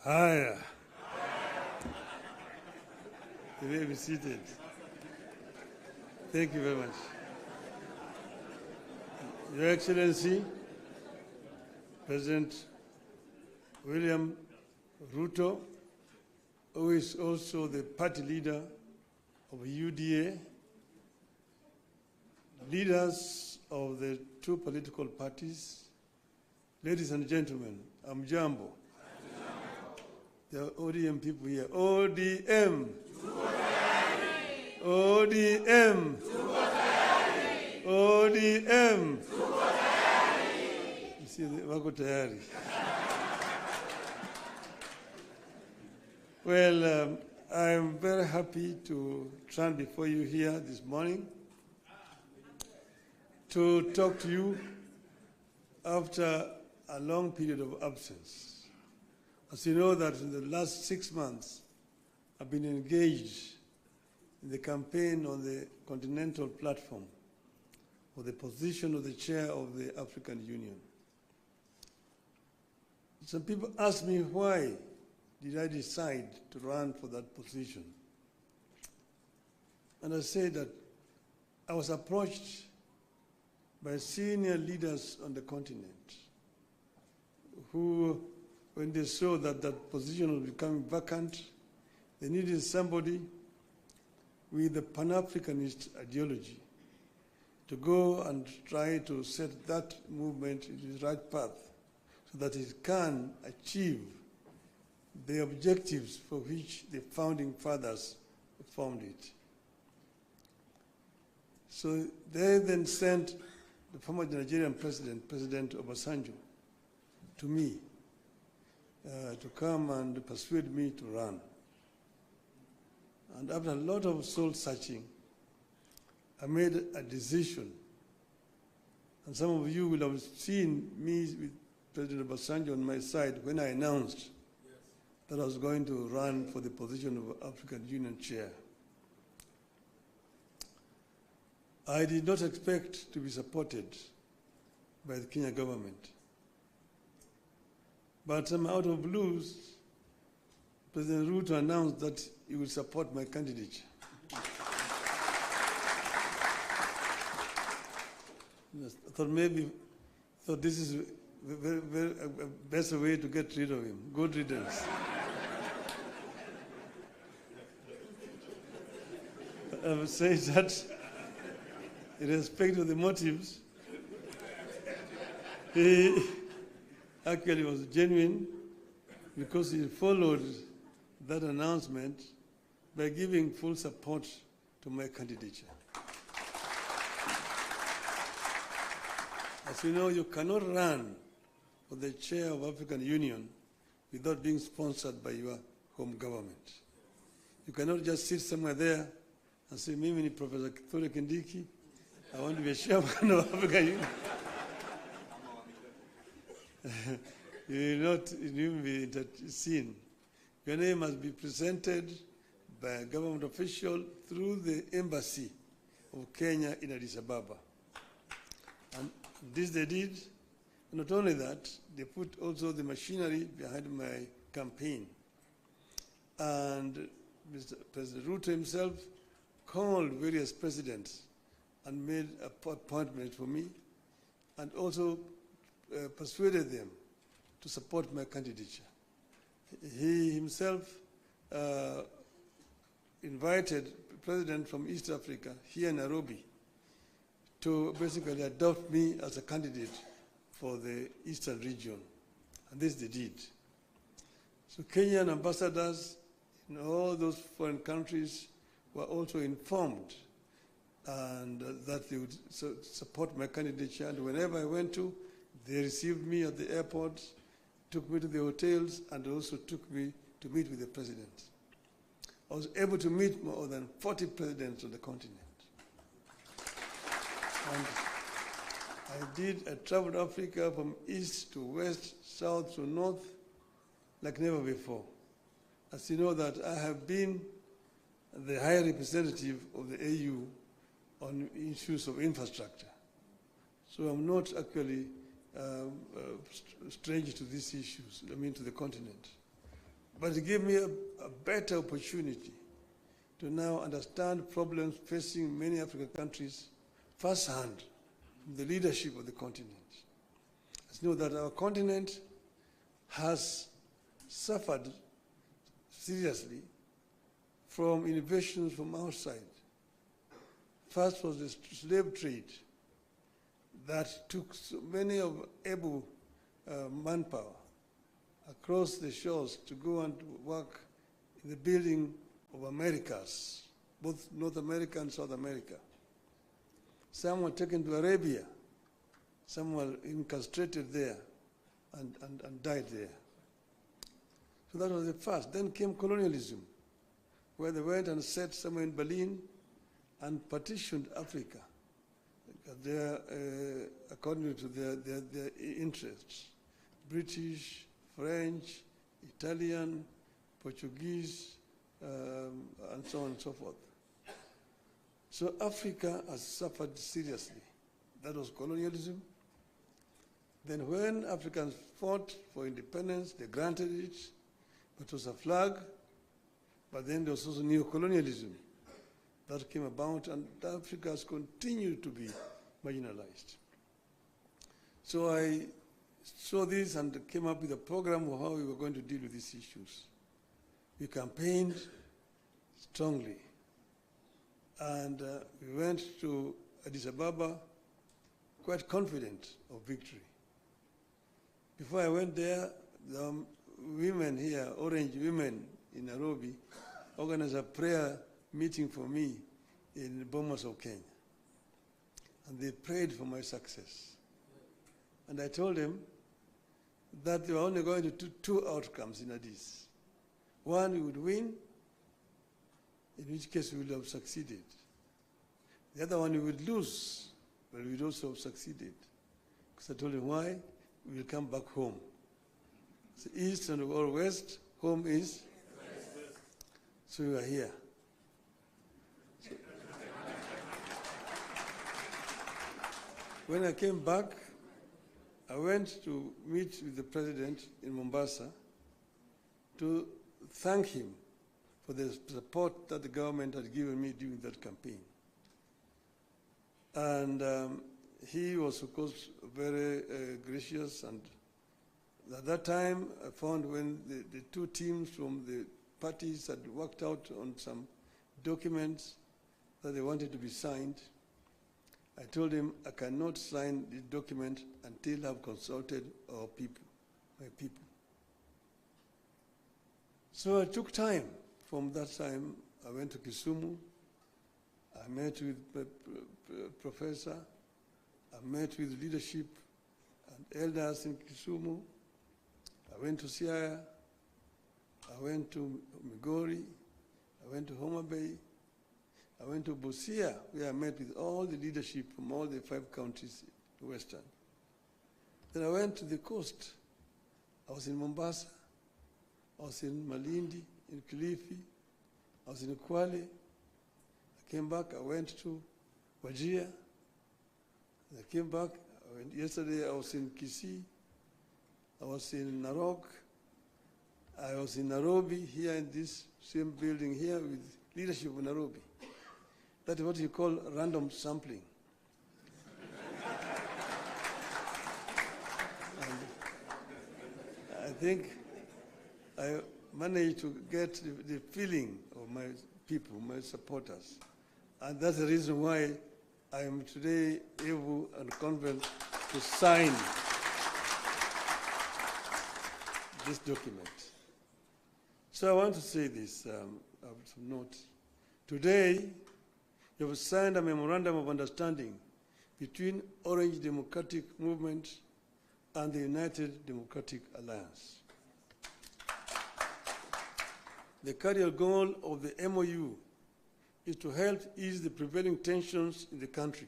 Haya. You may be seated. Thank you very much. Your Excellency, President William Ruto, who is also the party leader of UDA, leaders of the two political parties, ladies and gentlemen, Amjambo. The ODM people here. ODM. ODM. ODM. You see, wako tayari. Well, I'm very happy to stand before you here this morning to talk to you after a long period of absence. As you know that in the last 6 months, I've been engaged in the campaign on the continental platform for the position of the chair of the African Union. Some people ask me why did I decide to run for that position. And I say that I was approached by senior leaders on the continent who, when they saw that that position was becoming vacant, they needed somebody with a Pan-Africanist ideology to go and try to set that movement in the right path so that it can achieve the objectives for which the founding fathers formed it. So they then sent the former Nigerian president, President Obasanjo, to me to come and persuade me to run. And after a lot of soul searching, I made a decision. And some of you will have seen me with President Obasanjo on my side when I announced that I was going to run for the position of African Union chair. I did not expect to be supported by the Kenya government. But out of blues, President Ruto announced that he would support my candidature. I thought this is a better way to get rid of him. Good riddance. I would say that, in respect of the motives, he actually was genuine because he followed that announcement by giving full support to my candidature. As you know, you cannot run for the chair of African Union without being sponsored by your home government. You cannot just sit somewhere there and say, Mimi ni Professor Kithure Kindiki, I want to be a chairman of African Union. You will not even be seen. Your name must be presented by a government official through the embassy of Kenya in Addis Ababa. And this they did. Not only that, they put also the machinery behind my campaign. And Mr. President Ruto himself called various presidents and made an appointment for me and also persuaded them to support my candidature. He himself invited the president from East Africa, here in Nairobi, to basically adopt me as a candidate for the Eastern region. And this they did. So Kenyan ambassadors in all those foreign countries were also informed and that they would support my candidature. And whenever I went to, they received me at the airport, took me to the hotels, and also took me to meet with the president. I was able to meet more than 40 presidents on the continent. And I traveled Africa from east to west, south to north, like never before. As you know that I have been the high representative of the AU on issues of infrastructure. So I'm not actually strange to these issues, to the continent. But it gave me a better opportunity to now understand problems facing many African countries firsthand from the leadership of the continent. Let's know that our continent has suffered seriously from innovations from outside. First was the slave trade that took so many of able manpower across the shores to go and work in the building of Americas, both North America and South America. Some were taken to Arabia, some were incarcerated there and died there. So that was the first. Then came colonialism, where they went and set somewhere in Berlin and partitioned Africa according to their interests. British, French, Italian, Portuguese, and so on and so forth. So Africa has suffered seriously. That was colonialism. Then when Africans fought for independence, they granted it, but it was a flag. But then there was also neocolonialism that came about, and Africa has continued to be marginalized. So I saw this and came up with a program of how we were going to deal with these issues. We campaigned strongly, and we went to Addis Ababa quite confident of victory. Before I went there, the women here, Orange women in Nairobi, organized a prayer meeting for me in Bomas of Kenya. And they prayed for my success. And I told them that they were only going to do two outcomes in Addis. One, we would win, in which case we would have succeeded. The other one, we would lose, but we would also have succeeded. Because I told them why, we will come back home. So east and or west, home is? West. So we are here. So when I came back, I went to meet with the president in Mombasa to thank him for the support that the government had given me during that campaign. And he was, of course, very gracious. And at that time, I found when the two teams from the parties had worked out on some documents that they wanted to be signed, I told him I cannot sign the document until I've consulted our people, my people. So I took time. From that time, I went to Kisumu. I met with the professor. I met with leadership and elders in Kisumu. I went to Siaya. I went to Migori. I went to Homa Bay. I went to Busia, where I met with all the leadership from all the 5 counties in Western. Then I went to the coast. I was in Mombasa. I was in Malindi, in Kilifi. I was in Kwale. I came back. I went to Wajir. I came back. Yesterday I was in Kisii. I was in Narok. I was in Nairobi, here in this same building here with leadership of Nairobi. That is what you call random sampling. And I think I managed to get the feeling of my people, my supporters. And that's the reason why I am today able and confident to sign this document. So I want to say this of note. Today, you have signed a memorandum of understanding between Orange Democratic Movement and the United Democratic Alliance. The cardinal goal of the MoU is to help ease the prevailing tensions in the country,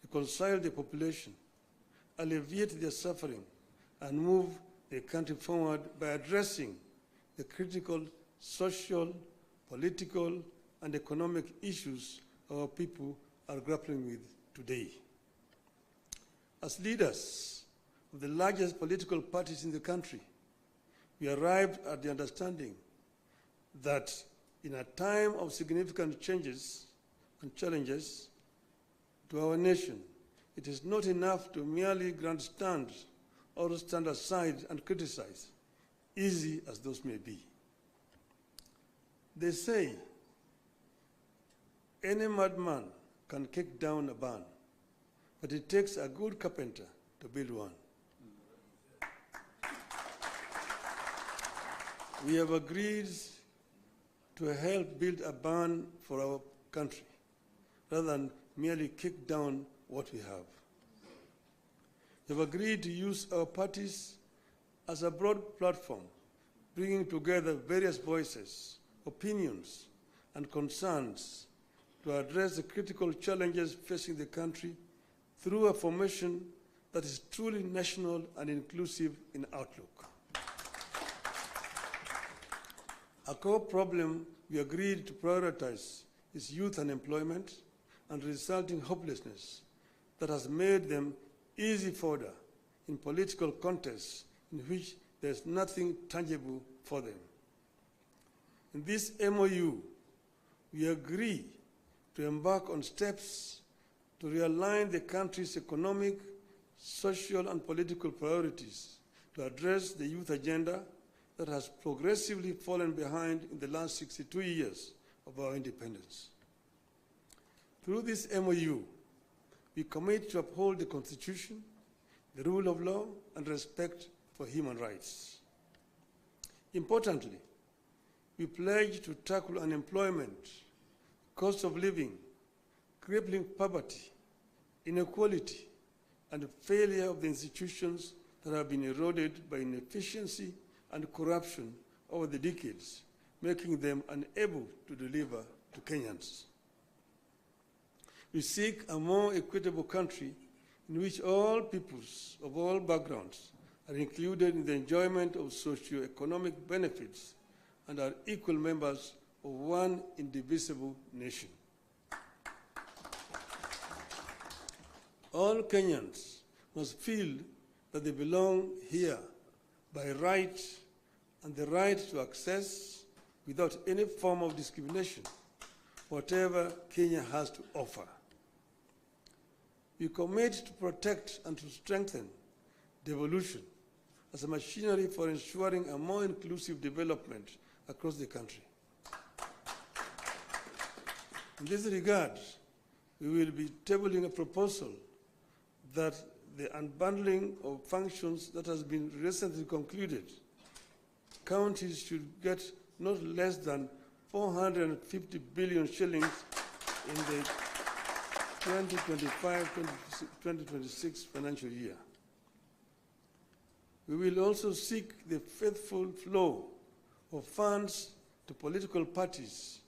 reconcile the population, alleviate their suffering, and move the country forward by addressing the critical social, political, and economic issues our people are grappling with today. As leaders of the largest political parties in the country, we arrived at the understanding that in a time of significant changes and challenges to our nation, it is not enough to merely grandstand or stand aside and criticize, easy as those may be. They say any madman can kick down a barn, but it takes a good carpenter to build one. We have agreed to help build a barn for our country, rather than merely kick down what we have. We have agreed to use our parties as a broad platform, bringing together various voices, opinions, and concerns to address the critical challenges facing the country through a formation that is truly national and inclusive in outlook. A core problem we agreed to prioritize is youth unemployment and resulting hopelessness that has made them easy fodder in political contests in which there is nothing tangible for them. In this MoU, we agree to embark on steps to realign the country's economic, social, and political priorities to address the youth agenda that has progressively fallen behind in the last 62 years of our independence. Through this MoU, we commit to uphold the Constitution, the rule of law, and respect for human rights. Importantly, we pledge to tackle unemployment, cost of living, crippling poverty, inequality, and the failure of the institutions that have been eroded by inefficiency and corruption over the decades, making them unable to deliver to Kenyans. We seek a more equitable country in which all peoples of all backgrounds are included in the enjoyment of socio-economic benefits and are equal members of one indivisible nation. All Kenyans must feel that they belong here by right and the right to access, without any form of discrimination, whatever Kenya has to offer. We commit to protect and to strengthen devolution as a machinery for ensuring a more inclusive development across the country. In this regard, we will be tabling a proposal that the unbundling of functions that has been recently concluded, counties should get not less than 450 billion shillings in the 2025-2026 financial year. We will also seek the faithful flow of funds to political parties,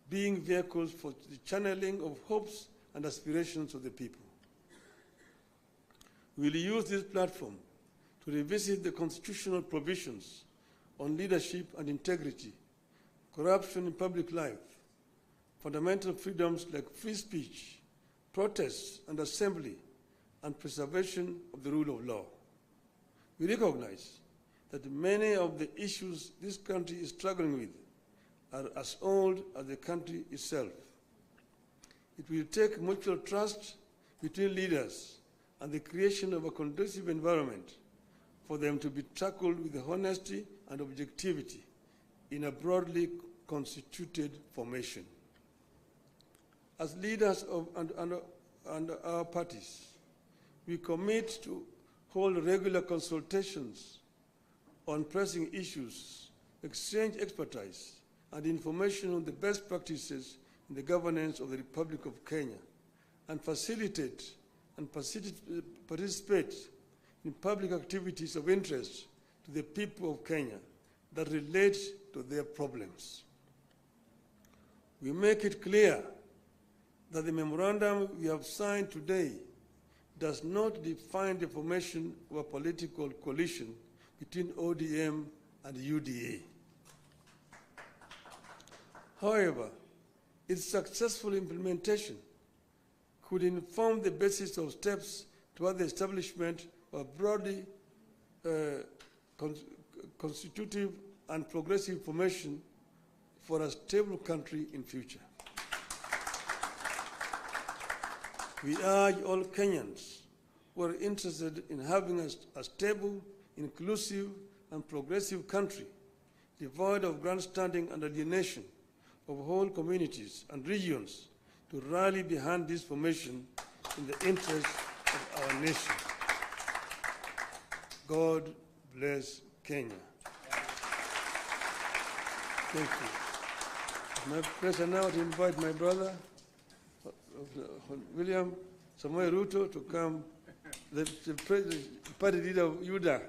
being vehicles for the channeling of hopes and aspirations of the people. We will use this platform to revisit the constitutional provisions on leadership and integrity, corruption in public life, fundamental freedoms like free speech, protest and assembly, and preservation of the rule of law. We recognize that many of the issues this country is struggling with are as old as the country itself. It will take mutual trust between leaders and the creation of a conducive environment for them to be tackled with honesty and objectivity in a broadly constituted formation. As leaders of our parties, we commit to hold regular consultations on pressing issues, exchange expertise and information on the best practices in the governance of the Republic of Kenya, and facilitate and participate in public activities of interest to the people of Kenya that relate to their problems. We make it clear that the memorandum we have signed today does not define the formation of a political coalition between ODM and UDA. However, its successful implementation could inform the basis of steps toward the establishment of a broadly constitutive and progressive formation for a stable country in future. We urge all Kenyans who are interested in having a stable, inclusive, and progressive country, devoid of grandstanding and alienation of whole communities and regions, to rally behind this formation in the interest of our nation. God bless Kenya. Thank you. My pleasure now to invite my brother, William Samoei Ruto, to come, the party leader of UDA.